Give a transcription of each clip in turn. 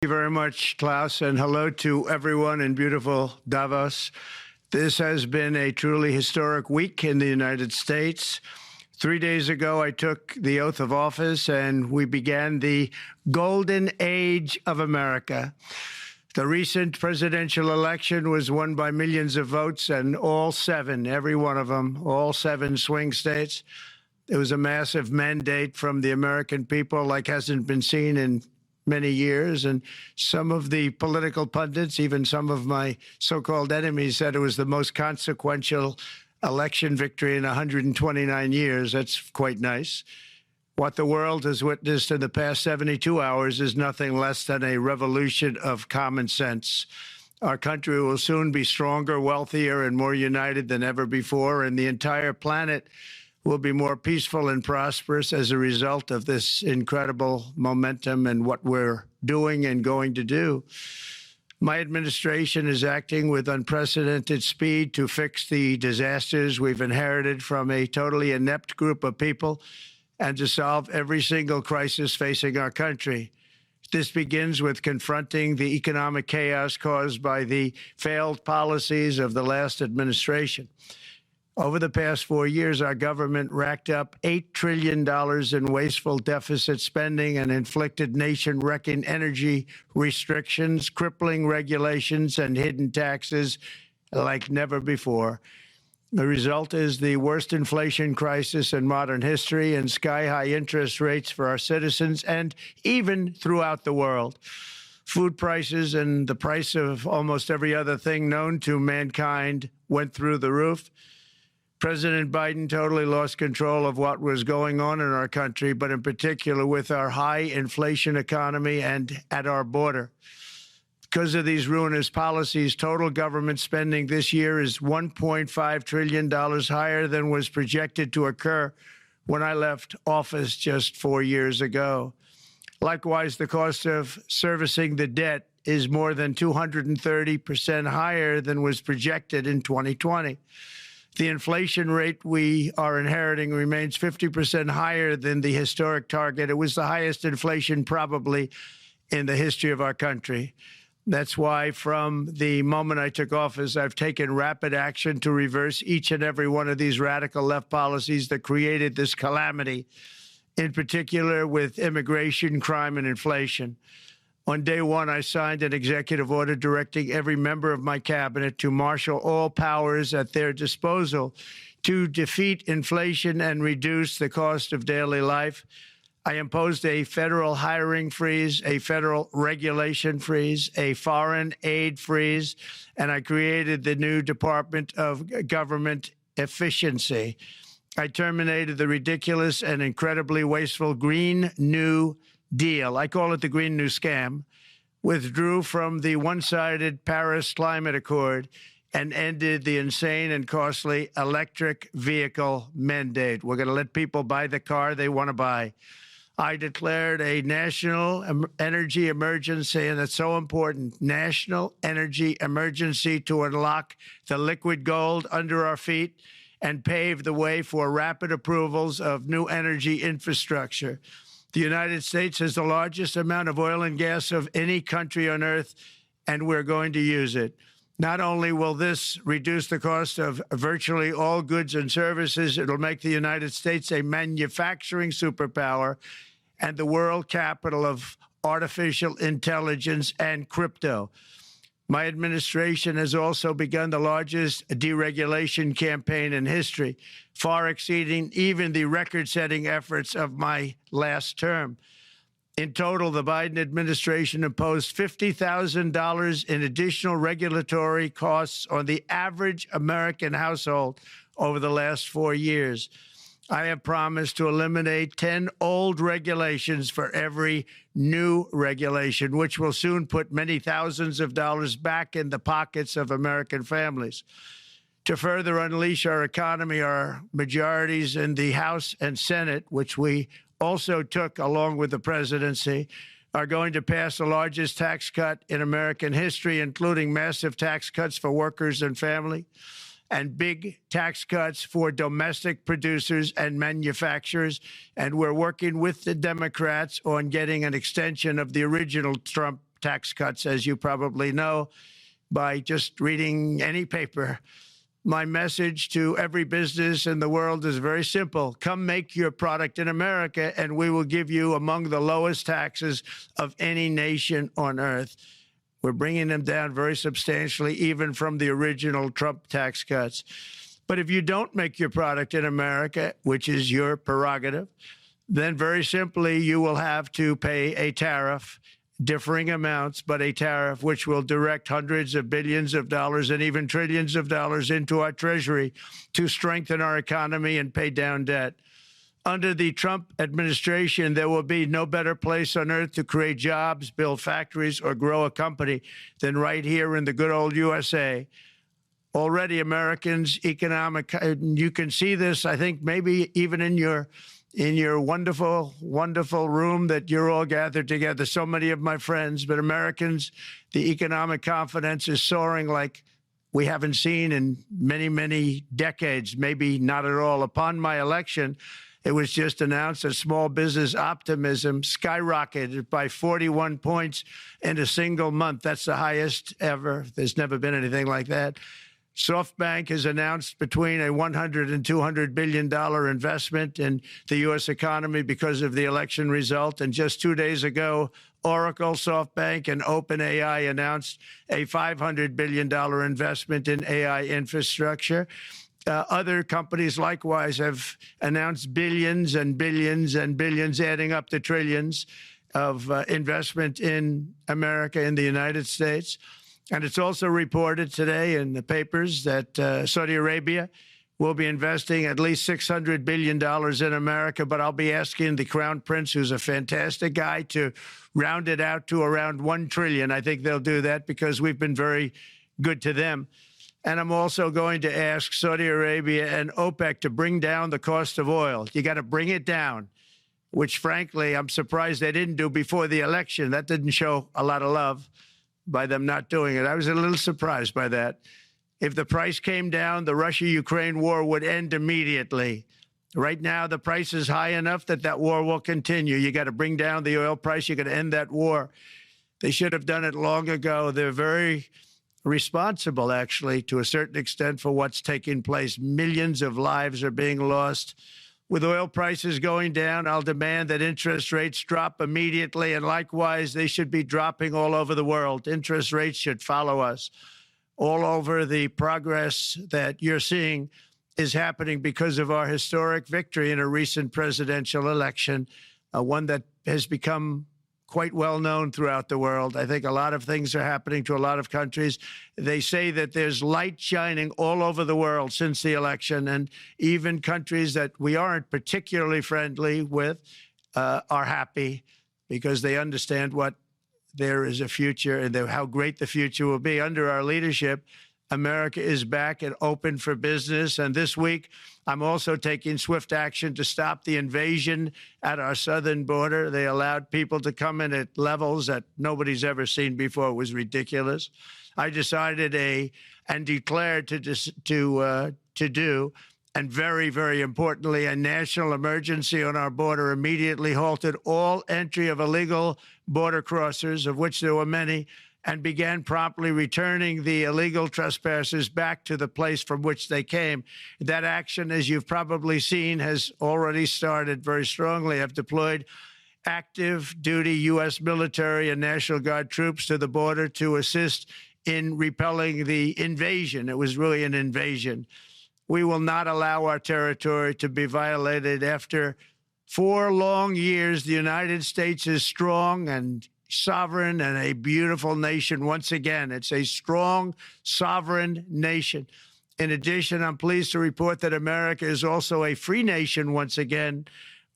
Thank you very much, Klaus, and hello to everyone in beautiful Davos. This has been a truly historic week in the United States. 3 days ago, I took the oath of office, and we began the golden age of America. The recent presidential election was won by millions of votes, and all seven, every one of them, all seven swing states. It was a massive mandate from the American people like hasn't been seen in many years, and some of the political pundits, even some of my so-called enemies, said it was the most consequential election victory in 129 years. That's quite nice. What the world has witnessed in the past 72 hours is nothing less than a revolution of common sense. Our country will soon be stronger, wealthier, and more united than ever before, and the entire planet will be more peaceful and prosperous as a result of this incredible momentum and what we're doing and going to do. My administration is acting with unprecedented speed to fix the disasters we've inherited from a totally inept group of people and to solve every single crisis facing our country. This begins with confronting the economic chaos caused by the failed policies of the last administration. Over the past 4 years, our government racked up $8 trillion in wasteful deficit spending and inflicted nation-wrecking energy restrictions, crippling regulations, and hidden taxes like never before. The result is the worst inflation crisis in modern history and sky-high interest rates for our citizens and even throughout the world. Food prices and the price of almost every other thing known to mankind went through the roof. President Biden totally lost control of what was going on in our country, but in particular with our high inflation economy and at our border. Because of these ruinous policies, total government spending this year is $1.5 trillion higher than was projected to occur when I left office just 4 years ago. Likewise, the cost of servicing the debt is more than 230% higher than was projected in 2020. The inflation rate we are inheriting remains 50% higher than the historic target. It was the highest inflation probably in the history of our country. That's why from the moment I took office, I've taken rapid action to reverse each and every one of these radical left policies that created this calamity, in particular with immigration, crime, and inflation. On day one, I signed an executive order directing every member of my cabinet to marshal all powers at their disposal to defeat inflation and reduce the cost of daily life. I imposed a federal hiring freeze, a federal regulation freeze, a foreign aid freeze, and I created the new Department of Government Efficiency. I terminated the ridiculous and incredibly wasteful Green New Deal. I call it the Green New Scam, withdrew from the one-sided Paris Climate Accord, and ended the insane and costly electric vehicle mandate. We're going to let people buy the car they want to buy. I declared a national energy emergency, and it's so important, national energy emergency to unlock the liquid gold under our feet and pave the way for rapid approvals of new energy infrastructure. The United States has the largest amount of oil and gas of any country on earth, and we're going to use it. Not only will this reduce the cost of virtually all goods and services, it'll make the United States a manufacturing superpower and the world capital of artificial intelligence and crypto. My administration has also begun the largest deregulation campaign in history, far exceeding even the record-setting efforts of my last term. In total, the Biden administration imposed $50,000 in additional regulatory costs on the average American household over the last 4 years. I have promised to eliminate 10 old regulations for every new regulation, which will soon put many thousands of dollars back in the pockets of American families. To further unleash our economy, our majorities in the House and Senate, which we also took along with the presidency, are going to pass the largest tax cut in American history, including massive tax cuts for workers and family, and big tax cuts for domestic producers and manufacturers. And we're working with the Democrats on getting an extension of the original Trump Trump tax cuts, as you probably know, by just reading any paper. My message to every business in the world is very simple. Come make your product in America, and we will give you among the lowest taxes of any nation on earth. We're bringing them down very substantially, even from the original Trump tax cuts. But if you don't make your product in America, which is your prerogative, then very simply you will have to pay a tariff, differing amounts, but a tariff which will direct hundreds of billions of dollars and even trillions of dollars into our treasury to strengthen our economy and pay down debt. Under the Trump administration, there will be no better place on earth to create jobs, build factories, or grow a company than right here in the good old USA. Already Americans' economic, you can see this, I think, maybe even in your wonderful, wonderful room that you're all gathered together, so many of my friends, but Americans, the economic confidence is soaring like we haven't seen in many, many decades, maybe not at all. Upon my election, it was just announced that small business optimism skyrocketed by 41 points in a single month. That's the highest ever. There's never been anything like that. SoftBank has announced between a $100 and $200 billion investment in the U.S. economy because of the election result. And just 2 days ago, Oracle, SoftBank, and OpenAI announced a $500 billion investment in AI infrastructure. Other companies likewise have announced billions and billions and billions, adding up to trillions of investment in America, in the United States. And it's also reported today in the papers that Saudi Arabia will be investing at least $600 billion in America. But I'll be asking the Crown Prince, who's a fantastic guy, to round it out to around $1 trillion. I think they'll do that because we've been very good to them. And I'm also going to ask Saudi Arabia and OPEC to bring down the cost of oil. You got to bring it down, which, frankly, I'm surprised they didn't do before the election. That didn't show a lot of love by them not doing it. I was a little surprised by that. If the price came down, the Russia-Ukraine war would end immediately. Right now, the price is high enough that that war will continue. You got to bring down the oil price. You got to end that war. They should have done it long ago. They're very responsible, actually, to a certain extent, for what's taking place. Millions of lives are being lost. With oil prices going down, I'll demand that interest rates drop immediately, and likewise, they should be dropping all over the world. Interest rates should follow us. All over, the progress that you're seeing is happening because of our historic victory in a recent presidential election, one that has become quite well known throughout the world. I think a lot of things are happening to a lot of countries. They say that there's light shining all over the world since the election, and even countries that we aren't particularly friendly with are happy because they understand what there is a future and how great the future will be. Under our leadership, America is back and open for business. And this week, I'm also taking swift action to stop the invasion at our southern border. They allowed people to come in at levels that nobody's ever seen before. It was ridiculous. I decided and declared to do, and very, very importantly, a national emergency on our border, immediately halted all entry of illegal border crossers, of which there were many, and began promptly returning the illegal trespassers back to the place from which they came. That action, as you've probably seen, has already started very strongly. I've deployed active duty U.S. military and National Guard troops to the border to assist in repelling the invasion. It was really an invasion. We will not allow our territory to be violated. After 4 long years, the United States is strong and sovereign and a beautiful nation once again. It's a strong, sovereign nation. In addition, I'm pleased to report that America is also a free nation once again.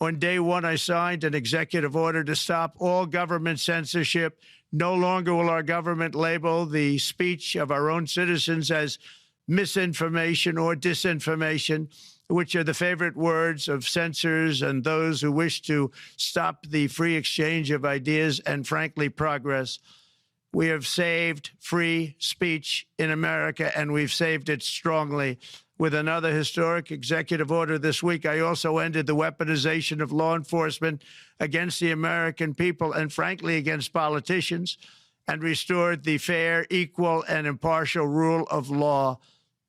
On day one, I signed an executive order to stop all government censorship. No longer will our government label the speech of our own citizens as misinformation or disinformation, which are the favorite words of censors and those who wish to stop the free exchange of ideas and, frankly, progress. We have saved free speech in America, and we've saved it strongly. With another historic executive order this week, I also ended the weaponization of law enforcement against the American people and, frankly, against politicians. and restored the fair, equal, and impartial rule of law.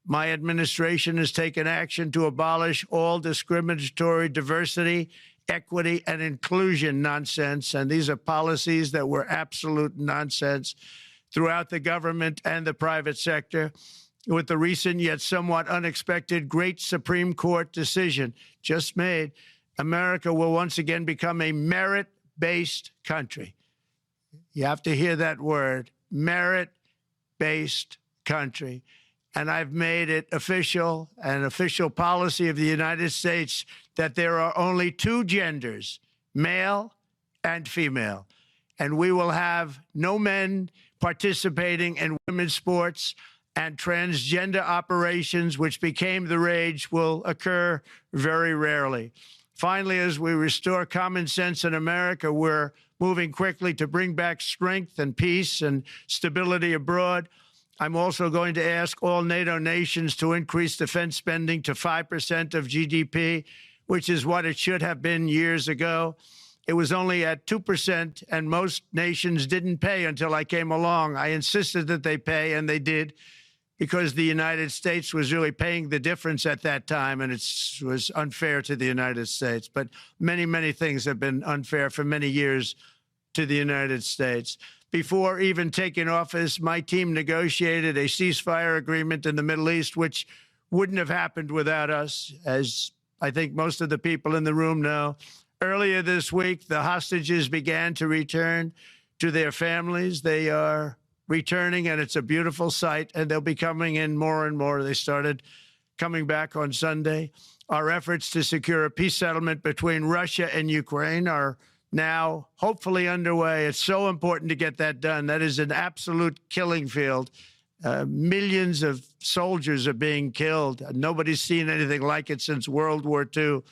My administration has taken action to abolish all discriminatory diversity, equity, and inclusion nonsense. And these are policies that were absolute nonsense throughout the government and the private sector. With the recent yet somewhat unexpected great Supreme Court decision just made, America will once again become a merit-based country. You have to hear that word, merit-based country. And I've made it official, an official policy of the United States, that there are only two genders, male and female. And we will have no men participating in women's sports, and transgender operations, which became the rage, will occur very rarely. Finally, as we restore common sense in America, we're moving quickly to bring back strength and peace and stability abroad. I'm also going to ask all NATO nations to increase defense spending to 5% of GDP, which is what it should have been years ago. It was only at 2%, and most nations didn't pay until I came along. I insisted that they pay, and they did, because the United States was really paying the difference at that time, and it was unfair to the United States. But many, many things have been unfair for many years to the United States. Before even taking office, my team negotiated a ceasefire agreement in the Middle East, which wouldn't have happened without us, as I think most of the people in the room know. Earlier this week, the hostages began to return to their families. They are returning, and it's a beautiful sight, and they'll be coming in more and more. They started coming back on Sunday. Our efforts to secure a peace settlement between Russia and Ukraine are now hopefully underway. It's so important to get that done. That is an absolute killing field. Millions of soldiers are being killed. Nobody's seen anything like it since World War II.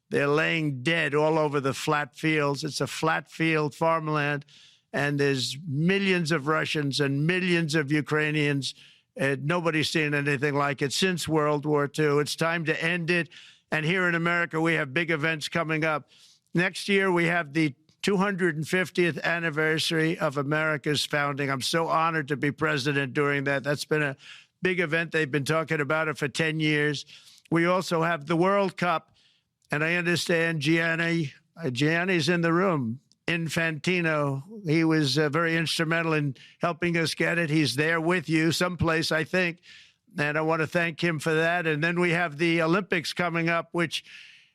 They're laying dead all over the flat fields. It's a flat field farmland. And there's millions of Russians and millions of Ukrainians. Nobody's seen anything like it since World War II. It's time to end it. And here in America, we have big events coming up. Next year, we have the 250th anniversary of America's founding. I'm so honored to be president during that. That's been a big event. They've been talking about it for 10 years. We also have the World Cup. And I understand Gianni's in the room. Infantino, he was very instrumental in helping us get it. He's there with you someplace, I think, and I want to thank him for that. And then we have the Olympics coming up, which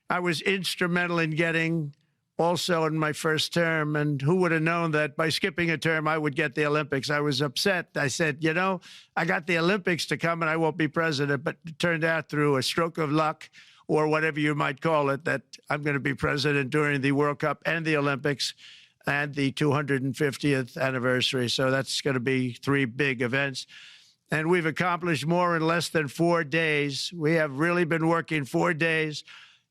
I was instrumental in getting also in my first term. And who would have known that by skipping a term, I would get the Olympics? I was upset. I said, you know, I got the Olympics to come and I won't be president. But it turned out through a stroke of luck, or whatever you might call it, that I'm going to be president during the World Cup and the Olympics and the 250th anniversary. So that's going to be three big events. And we've accomplished more in less than 4 days. We have really been working 4 days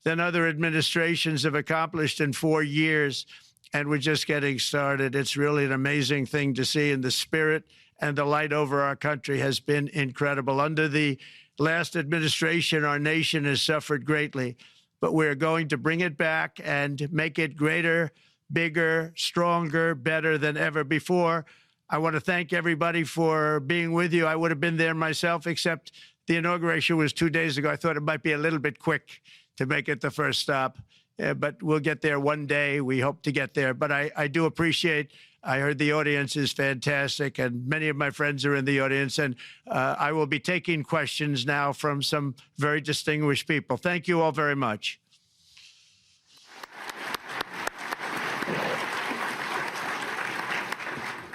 than other administrations have accomplished in 4 years. And we're just getting started. It's really an amazing thing to see. And the spirit and the light over our country has been incredible. Under the last administration, our nation has suffered greatly, but we're going to bring it back and make it greater, bigger, stronger, better than ever before. I want to thank everybody for being with you. I would have been there myself, except the inauguration was 2 days ago. I thought it might be a little bit quick to make it the first stop, but we'll get there one day. We hope to get there. But I do appreciate, I heard the audience is fantastic, and many of my friends are in the audience, and I will be taking questions now from some very distinguished people. Thank you all very much.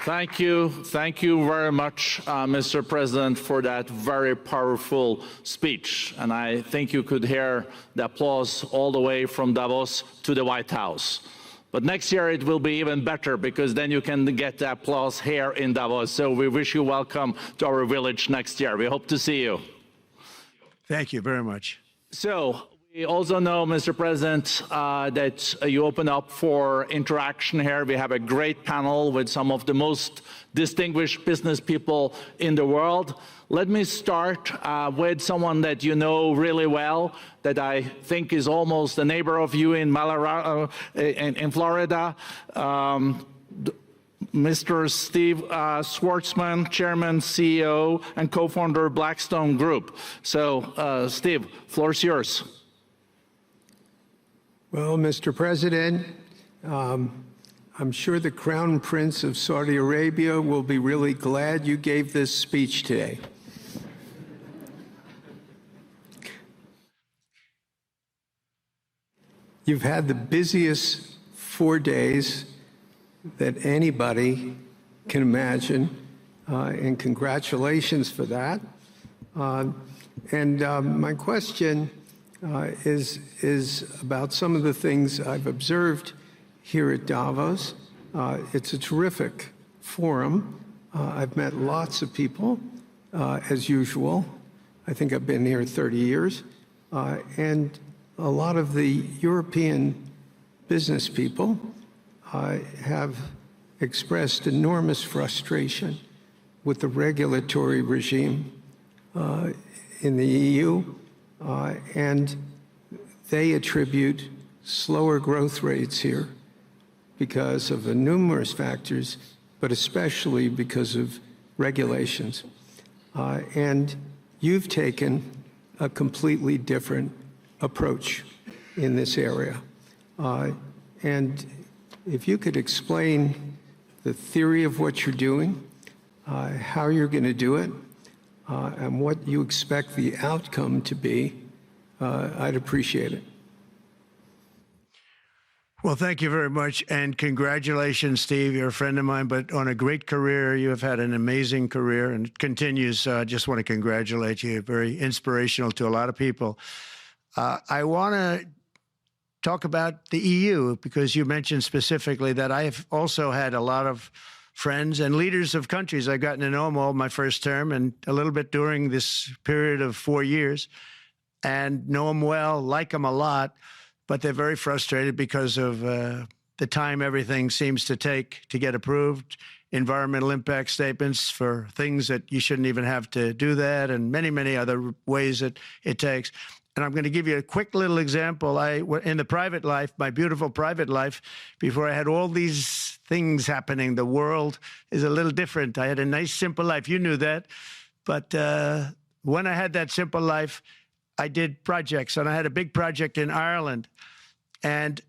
Thank you. Thank you very much, Mr. President, for that very powerful speech. And I think you could hear the applause all the way from Davos to the White House. But next year it will be even better, because then you can get the applause here in Davos. So we wish you welcome to our village next year. We hope to see you. Thank you very much. So we also know, Mr. President, that you open up for interaction here. We have a great panel with some of the most distinguished business people in the world. Let me start with someone that you know really well, that I think is almost a neighbor of you in Florida. Mr. Steve Schwartzman, Chairman, CEO, and co-founder of Blackstone Group. So, Steve, floor is yours. Well, Mr. President, I'm sure the Crown Prince of Saudi Arabia will be really glad you gave this speech today. You've had the busiest 4 days that anybody can imagine, and congratulations for that. My question is about some of the things I've observed here at Davos. It's a terrific forum. I've met lots of people, as usual. I think I've been here 30 years. And a lot of the European business people have expressed enormous frustration with the regulatory regime in the EU, and they attribute slower growth rates here because of numerous factors, but especially because of regulations. And you've taken a completely different approach in this area. And if you could explain the theory of what you're doing, how you're going to do it, and what you expect the outcome to be, I'd appreciate it. Well, thank you very much, and congratulations, Steve. You're a friend of mine, but on a great career. You have had an amazing career, and it continues. I just want to congratulate you. Very inspirational to a lot of people. I want to talk about the EU, because you mentioned specifically that I've also had a lot of friends and leaders of countries. I've gotten to know them all my first term and a little bit during this period of 4 years, and know them well, like them a lot, but they're very frustrated because of the time everything seems to take to get approved, environmental impact statements for things that you shouldn't even have to do that, and many, many other ways that it takes. And I'm going to give you a quick little example. In the private life, my beautiful private life, before I had all these things happening, the world is a little different. I had a nice, simple life. You knew that. But when I had that simple life, I did projects. And I had a big project in Ireland. And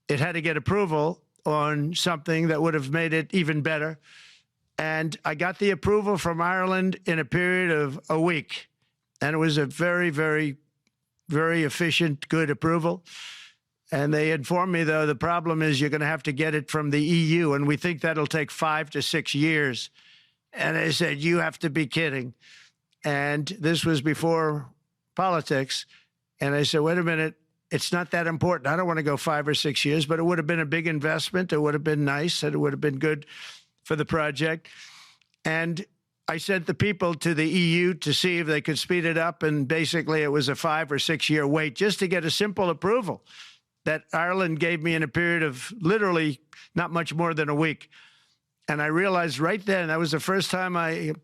it had to get approval on something that would have made it even better. And I got the approval from Ireland in a period of a week. And it was a very, very efficient, good approval. And they informed me, though, the problem is you're going to have to get it from the EU, and we think that'll take 5 to 6 years. And I said, you have to be kidding. And this was before politics. And I said, wait a minute, it's not that important. I don't want to go 5 or 6 years, but it would have been a big investment. It would have been nice, and it would have been good for the project. And I sent the people to the EU to see if they could speed it up, and basically it was a 5 or 6 year wait just to get a simple approval that Ireland gave me in a period of literally not much more than a week. And I realized right then, that was the first time I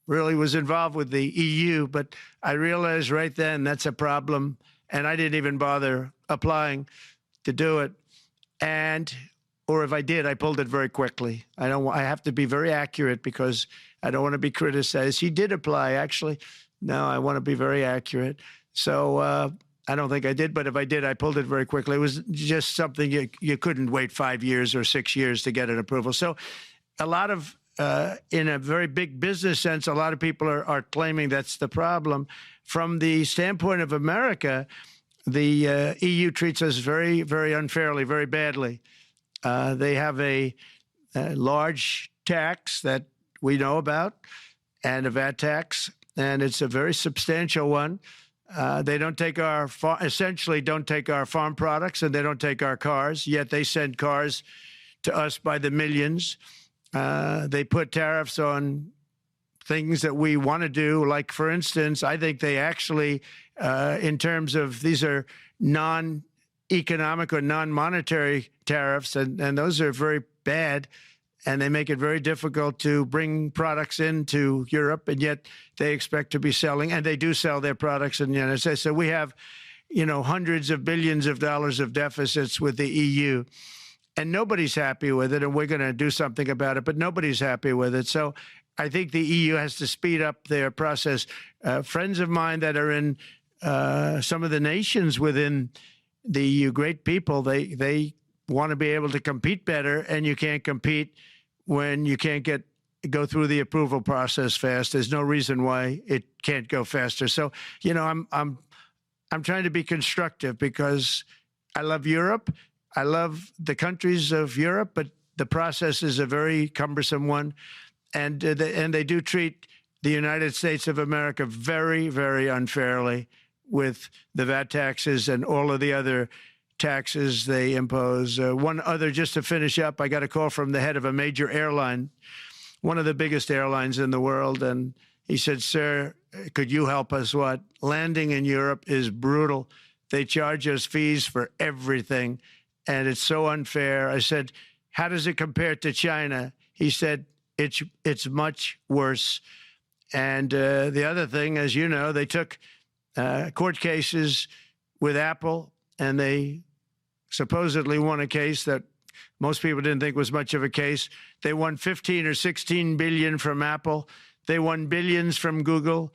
really was involved with the EU, but I realized right then that's a problem, and I didn't even bother applying to do it. Or if I did, I pulled it very quickly. I have to be very accurate because I don't want to be criticized. He did apply, actually. No, I want to be very accurate. So I don't think I did, but if I did, I pulled it very quickly. It was just something you couldn't wait 5 years or 6 years to get an approval. So a lot of, in a very big business sense, a lot of people are claiming that's the problem. From the standpoint of America, the EU treats us very, very unfairly, very badly. They have a large tax that we know about, and a VAT tax, and it's a very substantial one. They don't take essentially don't take our farm products, and they don't take our cars, yet they send cars to us by the millions. They put tariffs on things that we want to do. Like, for instance, I think they actually, in terms of these are non-economic or non-monetary tariffs, and those are very bad, and they make it very difficult to bring products into Europe, and yet they expect to be selling, and they do sell their products in the United States. So we have, hundreds of billions of dollars of deficits with the EU. and nobody's happy with it, and we're going to do something about it, but nobody's happy with it. So I think the EU has to speed up their process. Friends of mine that are in some of the nations within the EU, great people, they want to be able to compete better, and you can't compete when you can't go through the approval process fast. There's no reason why it can't go faster. So, you know, I'm trying to be constructive because I love Europe. I love the countries of Europe, but the process is a very cumbersome one. And they do treat the United States of America very, very unfairly with the VAT taxes and all of the other taxes they impose. One other, just to finish up, I got a call from the head of a major airline, one of the biggest airlines in the world, and he said, "Sir, could you help us? What? Landing in Europe is brutal. They charge us fees for everything, and it's so unfair." I said, "How does it compare to China?" He said, it's much worse. And the other thing, as you know, they took court cases with Apple, and they supposedly won a case that most people didn't think was much of a case. They won 15 or 16 billion from Apple. They won billions from Google.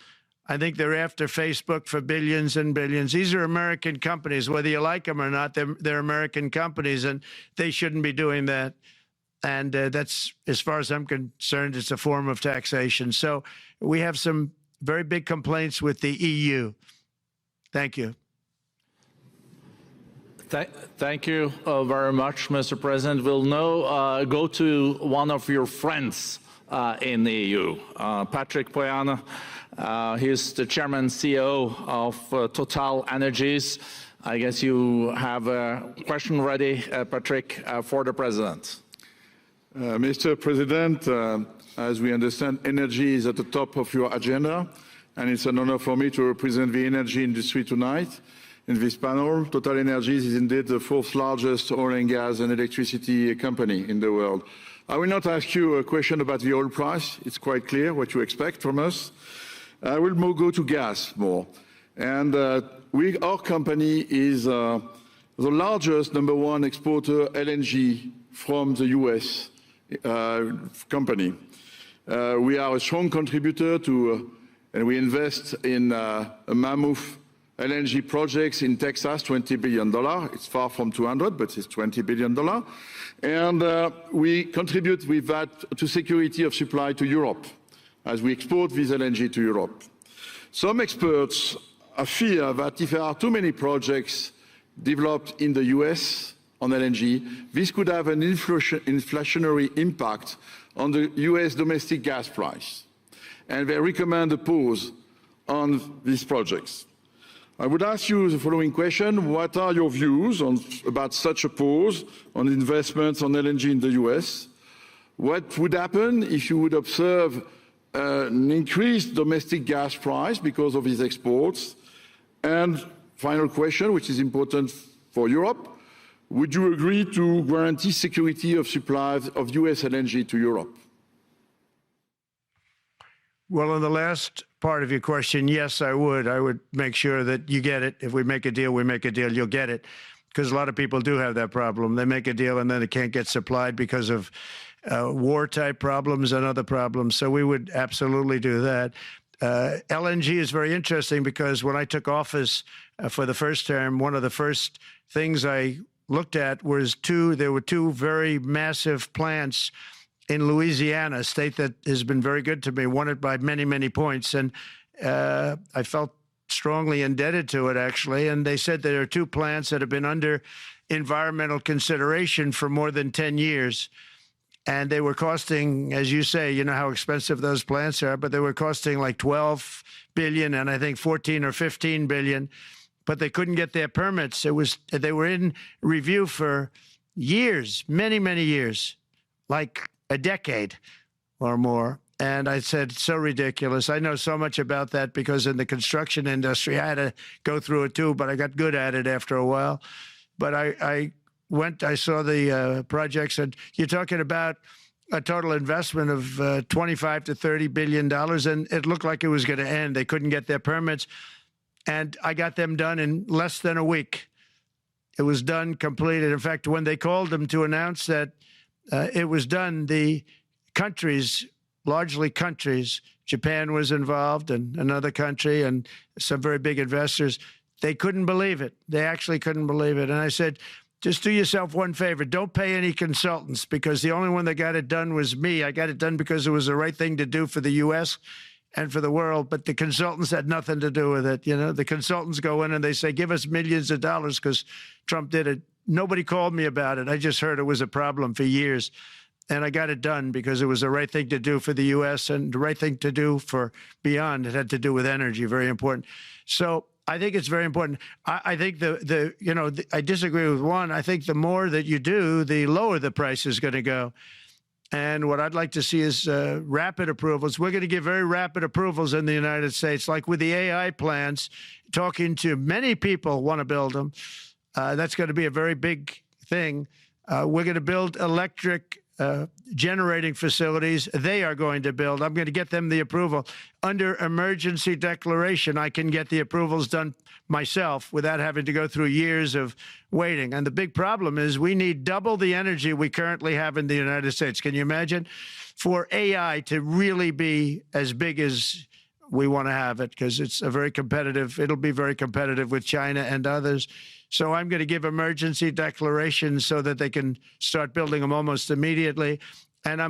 I think they're after Facebook for billions and billions. These are American companies, whether you like them or not. They're American companies, and they shouldn't be doing that. And that's, as far as I'm concerned, it's a form of taxation. So we have some very big complaints with the EU. Thank you. Thank you very much, Mr. President. We'll now go to one of your friends in the EU, Patrick Pouyanné. He's the chairman and CEO of Total Energies. I guess you have a question ready, Patrick, for the president. Mr. President, as we understand, energy is at the top of your agenda, and it's an honor for me to represent the energy industry tonight. In this panel, Total Energies is indeed the fourth largest oil and gas and electricity company in the world. I will not ask you a question about the oil price. It's quite clear what you expect from us. I will go to gas more. And our company is the largest #1 exporter LNG from the US company. We are a strong contributor to, and we invest in a mammoth LNG projects in Texas, $20 billion. It's far from 200, but it's $20 billion. And we contribute with that to security of supply to Europe as we export this LNG to Europe. Some experts fear that if there are too many projects developed in the US on LNG, this could have an inflationary impact on the US domestic gas price. And they recommend a pause on these projects. I would ask you the following question. What are your views about such a pause on investments on LNG in the US? What would happen if you would observe an increased domestic gas price because of these exports? And final question, which is important for Europe, would you agree to guarantee security of supplies of US LNG to Europe? Well, in the last part of your question, yes, I would. I would make sure that you get it. If we make a deal, we make a deal, you'll get it. Because a lot of people do have that problem. They make a deal and then it can't get supplied because of war-type problems and other problems. So we would absolutely do that. LNG is very interesting because when I took office for the first term, one of the first things I looked at was there were two very massive plants in Louisiana, a state that has been very good to me, won it by many, many points. And I felt strongly indebted to it, actually. And they said there are two plants that have been under environmental consideration for more than 10 years. And they were costing, as you say, you know how expensive those plants are, but they were costing like 12 billion and I think 14 or 15 billion, but they couldn't get their permits. They were in review for years, many, many years, like a decade or more. And I said, so ridiculous. I know so much about that because in the construction industry, I had to go through it too, but I got good at it after a while. But I saw the projects, and you're talking about a total investment of 25 to $30 billion, and it looked like it was going to end. They couldn't get their permits, and I got them done in less than a week. It was done, completed. In fact, when they called them to announce that it was done, the countries, largely countries, Japan was involved and another country and some very big investors, they couldn't believe it. They actually couldn't believe it. And I said, just do yourself one favor. Don't pay any consultants, because the only one that got it done was me. I got it done because it was the right thing to do for the U.S. and for the world, but the consultants had nothing to do with it. You know, the consultants go in and they say, give us millions of dollars because Trump did it. Nobody called me about it. I just heard it was a problem for years. And I got it done because it was the right thing to do for the U.S. and the right thing to do for beyond. It had to do with energy, very important. So I think it's very important. I think I disagree with one. I think the more that you do, the lower the price is going to go. And what I'd like to see is rapid approvals. We're going to give very rapid approvals in the United States, like with the AI plants, talking to many people want to build them. That's going to be a very big thing. We're going to build electric generating facilities. They are going to build. I'm going to get them the approval. Under emergency declaration, I can get the approvals done myself without having to go through years of waiting. And the big problem is we need double the energy we currently have in the United States. Can you imagine? For AI to really be as big as we want to have it, because it's a very competitive, it'll be very competitive with China and others. So I'm going to give emergency declarations so that they can start building them almost immediately. And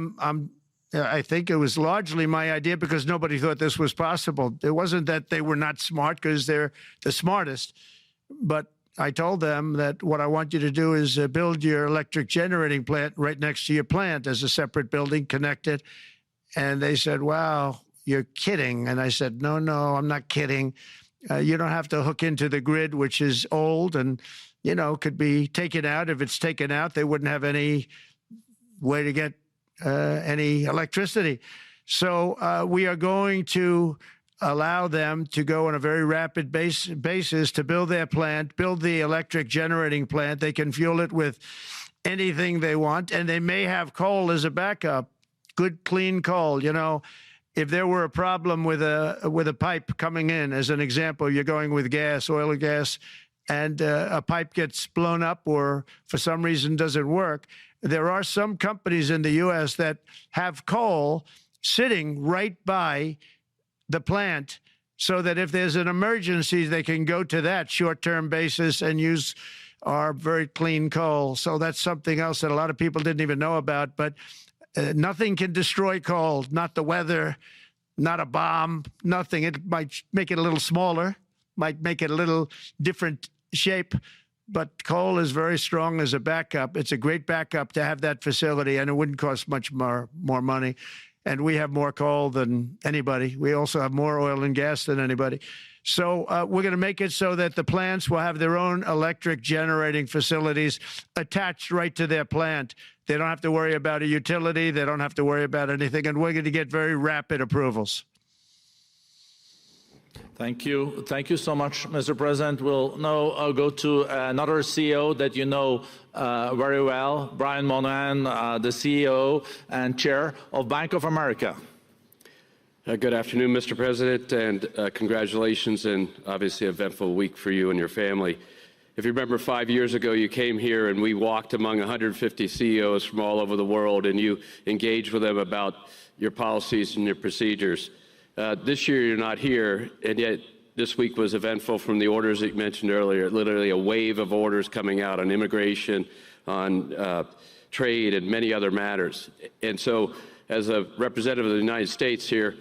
I think it was largely my idea because nobody thought this was possible. It wasn't that they were not smart, because they're the smartest. But I told them that what I want you to do is build your electric generating plant right next to your plant as a separate building, connected. And they said, wow, you're kidding. And I said, no, I'm not kidding. You don't have to hook into the grid, which is old and, could be taken out. If it's taken out, they wouldn't have any way to get any electricity. So we are going to allow them to go on a very rapid basis to build their plant, build the electric generating plant. They can fuel it with anything they want, and they may have coal as a backup, good, clean coal, If there were a problem with a pipe coming in, as an example, you're going with gas, oil or gas, and a pipe gets blown up or for some reason doesn't work, there are some companies in the U.S. that have coal sitting right by the plant so that if there's an emergency, they can go to that short-term basis and use our very clean coal. So that's something else that a lot of people didn't even know about, but nothing can destroy coal, not the weather, not a bomb, nothing. It might make it a little smaller, might make it a little different shape, but coal is very strong as a backup. It's a great backup to have that facility, and it wouldn't cost much more money. And we have more coal than anybody. We also have more oil and gas than anybody. So we're going to make it so that the plants will have their own electric generating facilities attached right to their plant. They don't have to worry about a utility. They don't have to worry about anything. And we're going to get very rapid approvals. Thank you. Thank you so much, Mr. President. We'll now go to another CEO that you know very well, Brian Moynihan, the CEO and Chair of Bank of America. Good afternoon, Mr. President, and congratulations, and obviously an eventful week for you and your family. If you remember, 5 years ago, you came here and we walked among 150 CEOs from all over the world, and you engaged with them about your policies and your procedures. This year, you're not here, and yet this week was eventful from the orders that you mentioned earlier, literally a wave of orders coming out on immigration, on trade, and many other matters. And so, as a representative of the United States here,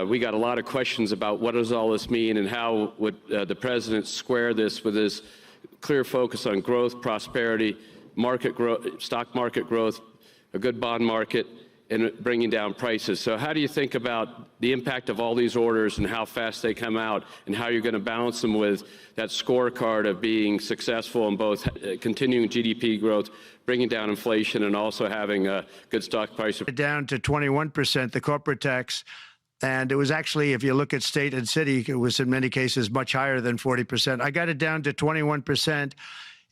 we got a lot of questions about what does all this mean and how would the president square this with his clear focus on growth, prosperity, market growth, stock market growth, a good bond market, and bringing down prices. So how do you think about the impact of all these orders and how fast they come out, and how you're going to balance them with that scorecard of being successful in both continuing GDP growth, bringing down inflation, and also having a good stock price? Down to 21%, the corporate tax. And it was actually, if you look at state and city, it was in many cases much higher than 40%. I got it down to 21%.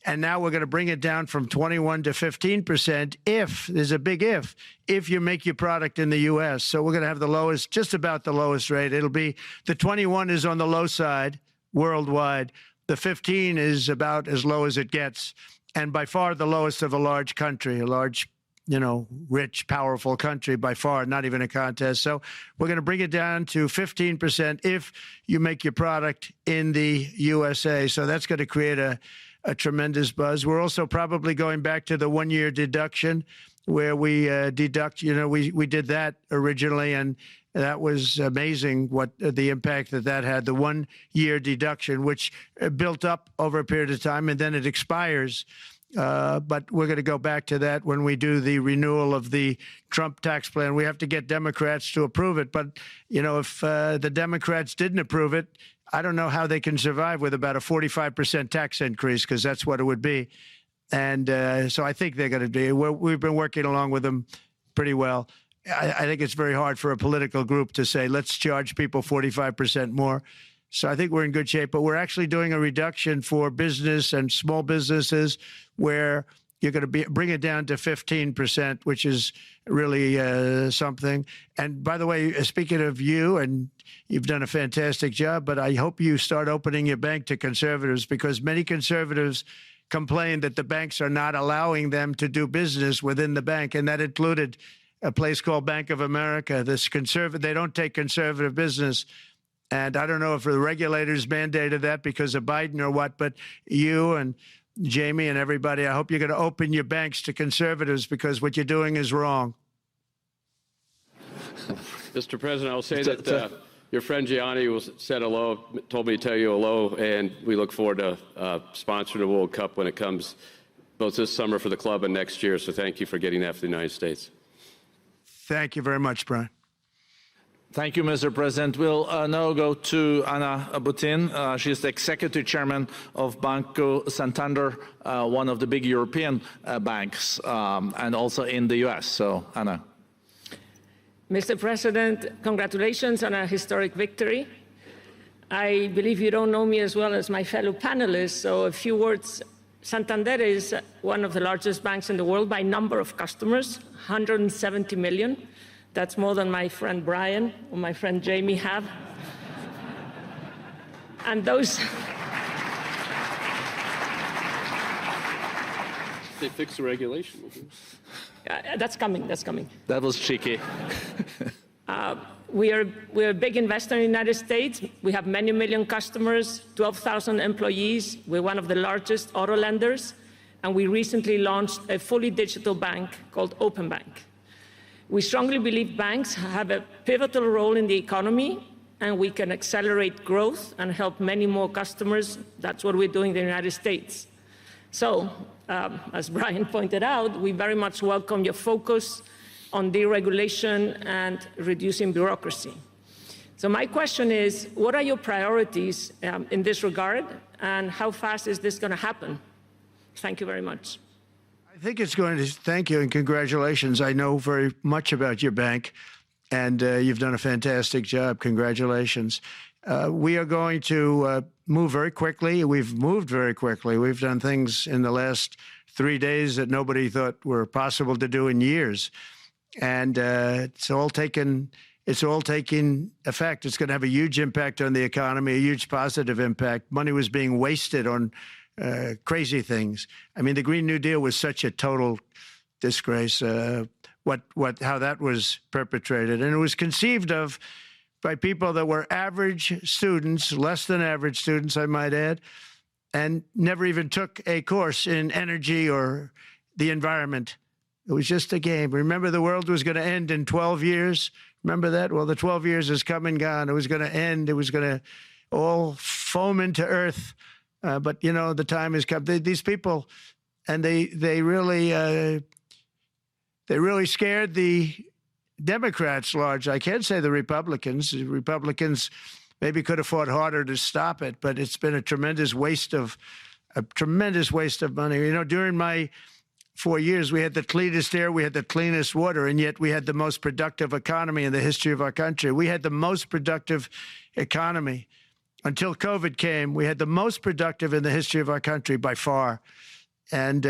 And now we're going to bring it down from 21 to 15% if, there's a big if you make your product in the U.S. So we're going to have the lowest, just about the lowest rate. It'll be, the 21 is on the low side worldwide. The the 15 is about as low as it gets, and by far the lowest of a large country, a large, rich, powerful country, by far, not even a contest. So we're going to bring it down to 15% if you make your product in the USA. So that's going to create a tremendous buzz. We're also probably going back to the 1-year deduction where we deduct, we did that originally, and that was amazing what the impact that had, the 1-year deduction, which built up over a period of time, and then it expires. But we're going to go back to that when we do the renewal of the Trump tax plan. We have to get Democrats to approve it. But, if the Democrats didn't approve it, I don't know how they can survive with about a 45% tax increase, because that's what it would be. And so I think they're going to be. We've been working along with them pretty well. I think it's very hard for a political group to say, let's charge people 45% more. So I think we're in good shape. But we're actually doing a reduction for business and small businesses where you're going to bring it down to 15%, which is really something. And by the way, speaking of you, and you've done a fantastic job, but I hope you start opening your bank to conservatives, because many conservatives complain that the banks are not allowing them to do business within the bank, and that included a place called Bank of America. They don't take conservative business. And I don't know if the regulators mandated that because of Biden or what, but you and Jamie and everybody, I hope you're going to open your banks to conservatives, because what you're doing is wrong. Mr. President, I'll say that your friend Gianni said hello, told me to tell you hello, and we look forward to sponsoring the World Cup when it comes, both this summer for the club and next year. So thank you for getting that for the United States. Thank you very much, Brian. Thank you, Mr. President. We'll now go to Anna Butin. She's the executive chairman of Banco Santander, one of the big European banks, and also in the U.S. So, Anna. Mr. President, congratulations on a historic victory. I believe you don't know me as well as my fellow panelists, so a few words. Santander is one of the largest banks in the world by number of customers, 170 million. That's more than my friend Brian or my friend Jamie have. And those... They fixed the regulation. That's coming, that's coming. That was cheeky. We're a big investor in the United States. We have many million customers, 12,000 employees. We're one of the largest auto lenders. And we recently launched a fully digital bank called Open Bank. We strongly believe banks have a pivotal role in the economy, and we can accelerate growth and help many more customers. That's what we're doing in the United States. So, as Brian pointed out, we very much welcome your focus on deregulation and reducing bureaucracy. So my question is, what are your priorities in this regard, and how fast is this going to happen? Thank you very much. I think it's going to, thank you and congratulations. I know very much about your bank, and you've done a fantastic job. Congratulations. We are going to move very quickly. We've moved very quickly. We've done things in the last 3 days that nobody thought were possible to do in years. And it's all taking effect. It's going to have a huge impact on the economy, a huge positive impact. Money was being wasted on crazy things. I mean, the Green New Deal was such a total disgrace, how that was perpetrated. And it was conceived of by people that were average students, less than average students, I might add, and never even took a course in energy or the environment. It was just a game. Remember, the world was going to end in 12 years? Remember that? Well, the 12 years has come and gone. It was going to end. It was going to all foam into earth. But, the time has come. These people, and they really scared the Democrats large. I can't say the Republicans. The Republicans maybe could have fought harder to stop it, but it's been a tremendous waste of money. During my 4 years, we had the cleanest air, we had the cleanest water, and yet we had the most productive economy in the history of our country. We had the most productive economy. Until COVID came, we had the most productive in the history of our country by far. And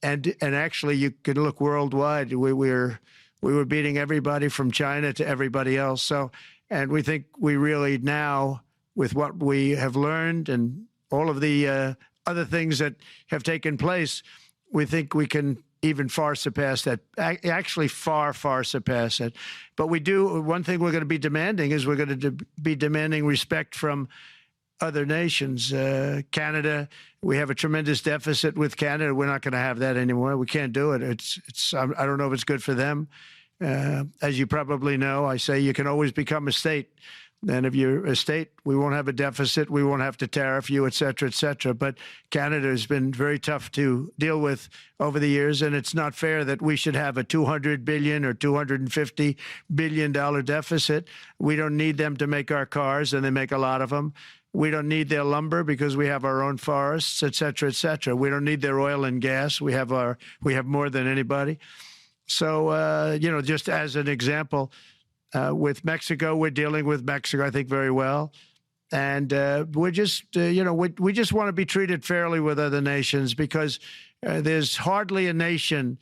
actually, you can look worldwide. We were beating everybody from China to everybody else. So, and we think we really now, with what we have learned and all of the other things that have taken place, we think we can even far surpass that, actually far, far surpass it. But we do, one thing we're going to be demanding is we're going to be demanding respect from other nations. Canada, we have a tremendous deficit with Canada. We're not going to have that anymore. We can't do it. I don't know if it's good for them. As you probably know, I say you can always become a state. And if you're a state, we won't have a deficit. We won't have to tariff you, et cetera, et cetera. But Canada has been very tough to deal with over the years. And it's not fair that we should have a $200 billion or $250 billion deficit. We don't need them to make our cars, and they make a lot of them. We don't need their lumber because we have our own forests, et cetera, et cetera. We don't need their oil and gas. We have more than anybody. So, just as an example, with Mexico, we're dealing with Mexico, I think, very well. And we're just, we just want to be treated fairly with other nations, because there's hardly a nation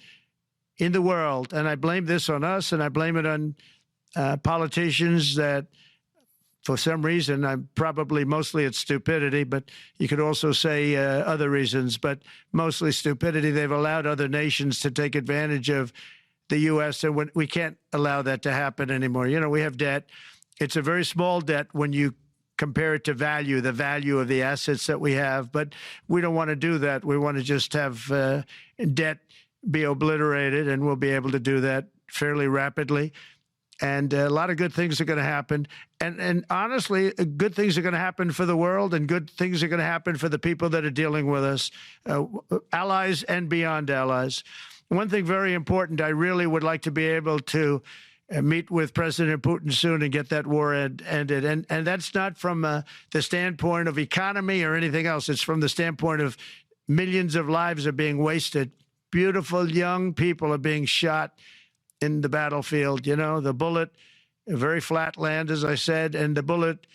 in the world, and I blame this on us, and I blame it on politicians that, for some reason, mostly it's stupidity, but you could also say other reasons, but mostly stupidity. They've allowed other nations to take advantage of the U.S., and we can't allow that to happen anymore. We have debt. It's a very small debt when you compare it to the value of the assets that we have, but we don't want to do that. We want to just have debt be obliterated, and we'll be able to do that fairly rapidly. And a lot of good things are going to happen. And honestly, good things are going to happen for the world, and good things are going to happen for the people that are dealing with us, allies and beyond allies. One thing very important, I really would like to be able to meet with President Putin soon and get that war ended. And that's not from the standpoint of economy or anything else. It's from the standpoint of millions of lives are being wasted. Beautiful young people are being shot in the battlefield. The bullet, very flat land, as I said, and the bullet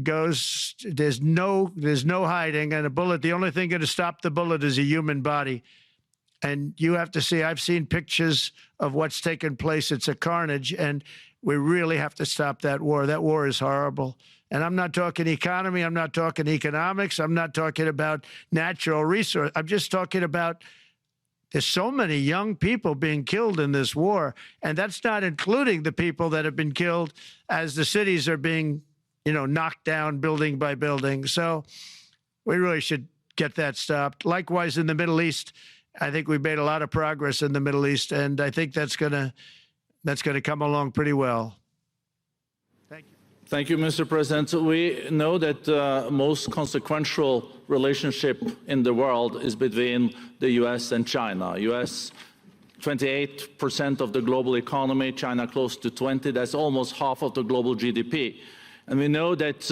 goes, there's no hiding. And a bullet, the only thing going to stop the bullet is a human body. And you have to see, I've seen pictures of what's taken place. It's a carnage, and we really have to stop that war. That war is horrible. And I'm not talking economy. I'm not talking economics. I'm not talking about natural resource. I'm just talking about there's so many young people being killed in this war, and that's not including the people that have been killed as the cities are being, knocked down building by building. So we really should get that stopped. Likewise, in the Middle East, I think we've made a lot of progress in the Middle East, and I think that's gonna come along pretty well. Thank you. Thank you, Mr. President. So we know that the most consequential relationship in the world is between the U.S. and China. U.S. 28% of the global economy, China close to 20. That's almost half of the global GDP. And we know that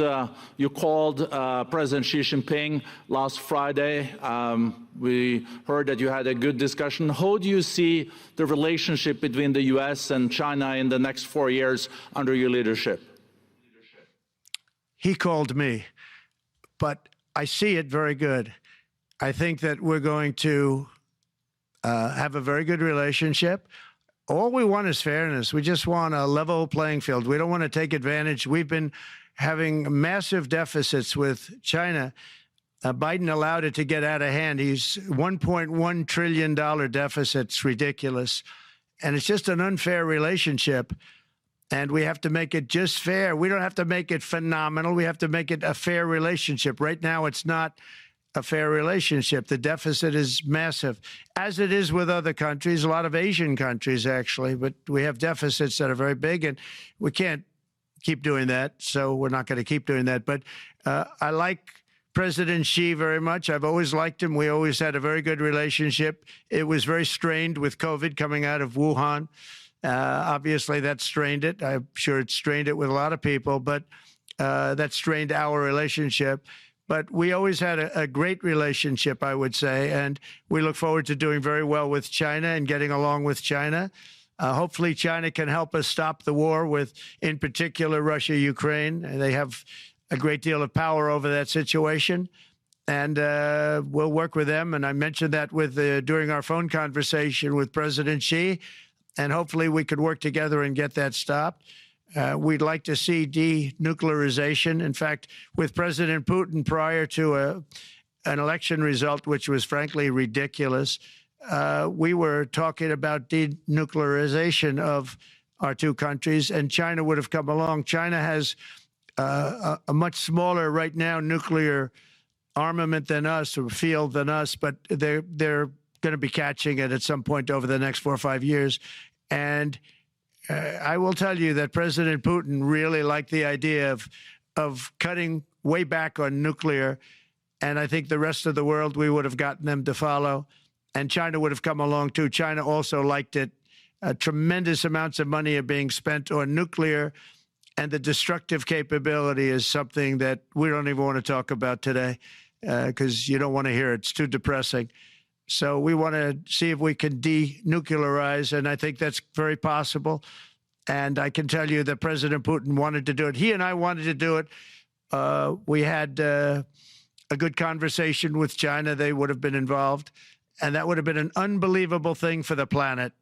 you called President Xi Jinping last Friday. We heard that you had a good discussion. How do you see the relationship between the U.S. and China in the next 4 years under your leadership? He called me, but I see it very good. I think that we're going to have a very good relationship. All we want is fairness. We just want a level playing field. We don't want to take advantage. We've been having massive deficits with China. Biden allowed it to get out of hand. He's $1.1 trillion deficit. It's ridiculous. And it's just an unfair relationship. And we have to make it just fair. We don't have to make it phenomenal. We have to make it a fair relationship. Right now, it's not a fair relationship. The deficit is massive, as it is with other countries, a lot of Asian countries, actually. But we have deficits that are very big, and we can't keep doing that. So we're not going to keep doing that. But I like President Xi very much. I've always liked him. We always had a very good relationship. It was very strained with COVID coming out of Wuhan. Obviously, that strained it. I'm sure it strained it with a lot of people, but that strained our relationship. But we always had a great relationship, I would say, and we look forward to doing very well with China and getting along with China. Hopefully, China can help us stop the war with, in particular, Russia, Ukraine. They have a great deal of power over that situation, and we'll work with them. And I mentioned that during our phone conversation with President Xi, and hopefully we could work together and get that stopped. We'd like to see denuclearization. In fact, with President Putin, prior to an election result, which was frankly ridiculous, we were talking about denuclearization of our two countries, and China would have come along. China has a much smaller right now nuclear armament than us, or field than us, but they're going to be catching it at some point over the next 4 or 5 years. And I will tell you that President Putin really liked the idea of cutting way back on nuclear. And I think the rest of the world, we would have gotten them to follow. And China would have come along, too. China also liked it. Tremendous amounts of money are being spent on nuclear. And the destructive capability is something that we don't even want to talk about today because you don't want to hear it. It's too depressing. So we want to see if we can denuclearize, and I think that's very possible. And I can tell you that President Putin wanted to do it. He and I wanted to do it. We had a good conversation with China. They would have been involved, and that would have been an unbelievable thing for the planet.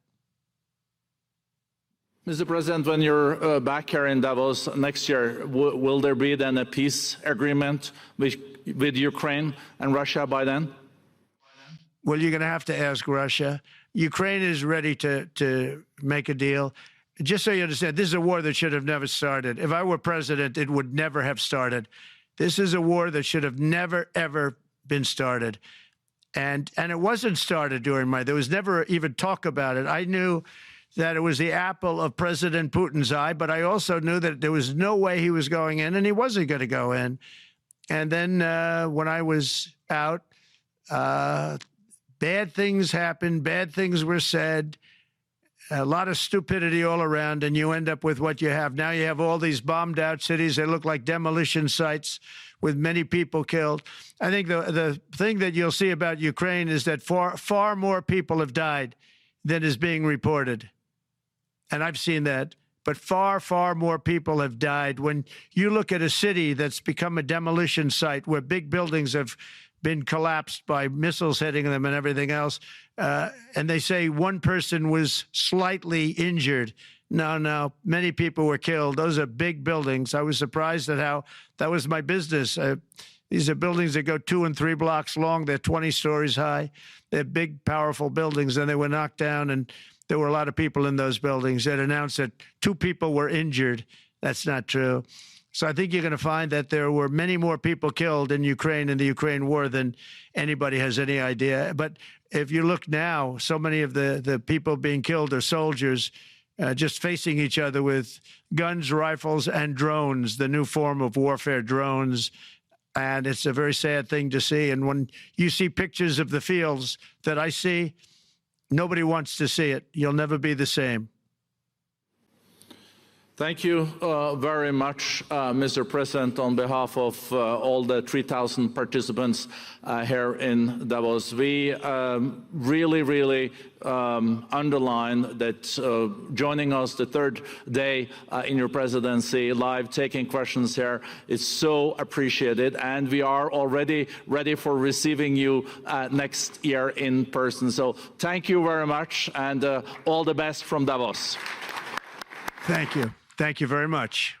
Mr. President, when you're back here in Davos next year, will there be then a peace agreement with Ukraine and Russia by then? Well, you're going to have to ask Russia. Ukraine is ready to make a deal. Just so you understand, this is a war that should have never started. If I were president, it would never have started. This is a war that should have never, ever been started. And it wasn't started during there was never even talk about it. I knew that it was the apple of President Putin's eye, but I also knew that there was no way he was going in, and he wasn't going to go in. And then when I was out, bad things happened, bad things were said, a lot of stupidity all around, and you end up with what you have. Now you have all these bombed out cities. They look like demolition sites with many people killed. I think the thing that you'll see about Ukraine is that far more people have died than is being reported. And I've seen that. But far, far more people have died. When you look at a city that's become a demolition site where big buildings have been collapsed by missiles hitting them and everything else, and they say one person was slightly injured. No, many people were killed. Those are big buildings. I was surprised at how that was my business. These are buildings that go 2 and 3 blocks long. They're 20 stories high. They're big, powerful buildings, and they were knocked down, and there were a lot of people in those buildings. That announced that 2 people were injured. That's not true. So I think you're going to find that there were many more people killed in Ukraine in the Ukraine war than anybody has any idea. But if you look now, so many of the people being killed are soldiers just facing each other with guns, rifles, and drones, the new form of warfare, drones. And it's a very sad thing to see. And when you see pictures of the fields that I see, nobody wants to see it. You'll never be the same. Thank you very much, Mr. President, on behalf of all the 3,000 participants here in Davos. We really underline that joining us the third day in your presidency, live taking questions here is so appreciated, and we are already ready for receiving you next year in person. So thank you very much, and all the best from Davos. Thank you. Thank you very much.